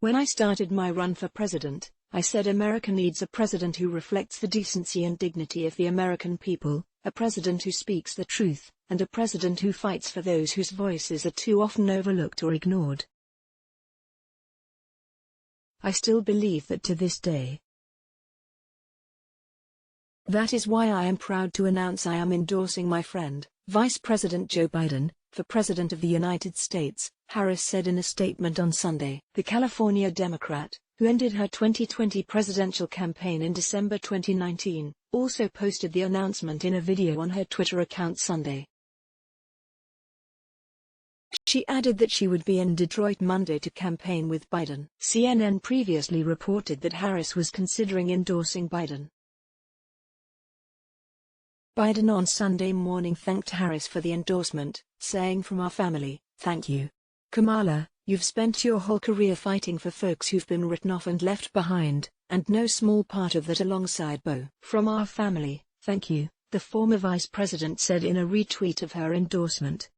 When I started my run for president, I said America needs a president who reflects the decency and dignity of the American people, a president who speaks the truth, and a president who fights for those whose voices are too often overlooked or ignored. I still believe that to this day. That is why I am proud to announce I am endorsing my friend, Vice President Joe Biden, for President of the United States, Harris said in a statement on Sunday. The California Democrat, who ended her 2020 presidential campaign in December 2019, also posted the announcement in a video on her Twitter account Sunday. She added that she would be in Detroit Monday to campaign with Biden. CNN previously reported that Harris was considering endorsing Biden. Biden on Sunday morning thanked Harris for the endorsement, saying, "From our family, thank you. Kamala, you've spent your whole career fighting for folks who've been written off and left behind, and no small part of that alongside Beau. From our family, thank you," the former vice president said in a retweet of her endorsement.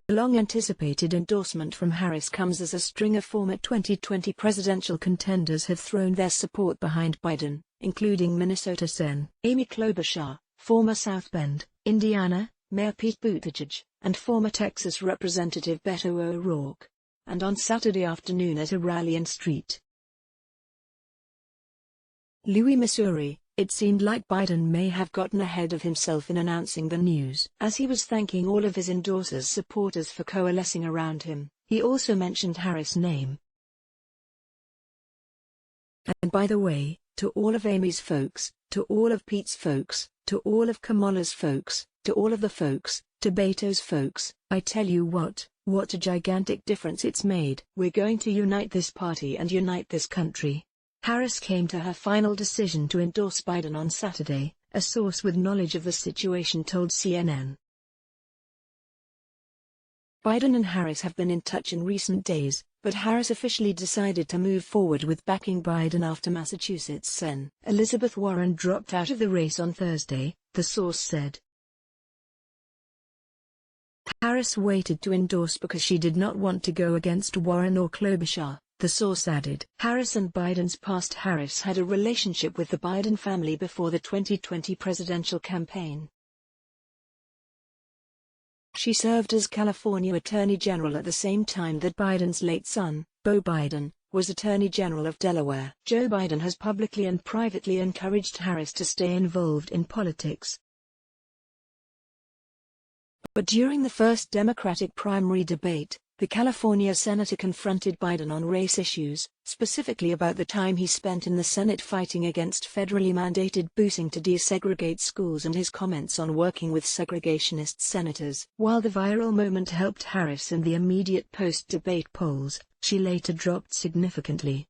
The long-anticipated endorsement from Harris comes as a string of former 2020 presidential contenders have thrown their support behind Biden, including Minnesota Sen. Amy Klobuchar, former South Bend, Indiana, Mayor Pete Buttigieg, and former Texas Representative Beto O'Rourke, and on Saturday afternoon at a rally in St. Louis, Missouri, it seemed like Biden may have gotten ahead of himself in announcing the news. As he was thanking all of his endorsers' supporters for coalescing around him, he also mentioned Harris' name. "And by the way, to all of Amy's folks, to all of Pete's folks, to all of Kamala's folks, to all of the folks, to Beto's folks, I tell you what a gigantic difference it's made. We're going to unite this party and unite this country." Harris came to her final decision to endorse Biden on Saturday, a source with knowledge of the situation told CNN. Biden and Harris have been in touch in recent days, but Harris officially decided to move forward with backing Biden after Massachusetts Sen. Elizabeth Warren dropped out of the race on Thursday, the source said. Harris waited to endorse because she did not want to go against Warren or Klobuchar, the source added. Harris and Biden's past. Harris had a relationship with the Biden family before the 2020 presidential campaign. She served as California Attorney General at the same time that Biden's late son, Beau Biden, was Attorney General of Delaware. Joe Biden has publicly and privately encouraged Harris to stay involved in politics. But during the first Democratic primary debate, the California senator confronted Biden on race issues, specifically about the time he spent in the Senate fighting against federally mandated busing to desegregate schools and his comments on working with segregationist senators. While the viral moment helped Harris in the immediate post-debate polls, she later dropped significantly.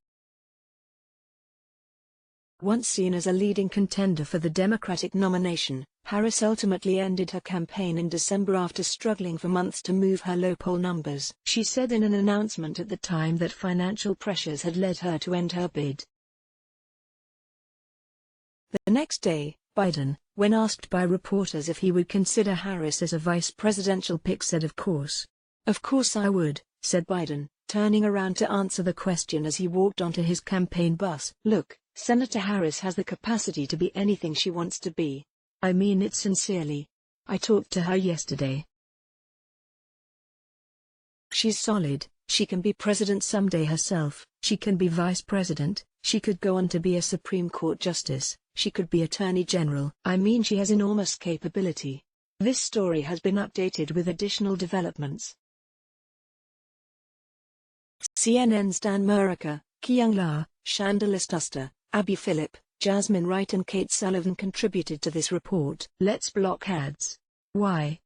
Once seen as a leading contender for the Democratic nomination, Harris ultimately ended her campaign in December after struggling for months to move her low poll numbers. She said in an announcement at the time that financial pressures had led her to end her bid. The next day, Biden, when asked by reporters if he would consider Harris as a vice presidential pick, said, "Of course I would," said Biden, turning around to answer the question as he walked onto his campaign bus. "Look, Senator Harris has the capacity to be anything she wants to be. I mean it sincerely. I talked to her yesterday. She's solid, she can be president someday herself, she can be vice president, she could go on to be a Supreme Court justice, she could be Attorney General. I mean she has enormous capability." This story has been updated with additional developments. CNN's Dan Murica, Kyung La, Chandler Stuster, Abby Phillip, Jasmine Wright and Kate Sullivan contributed to this report. Let's block ads. Why?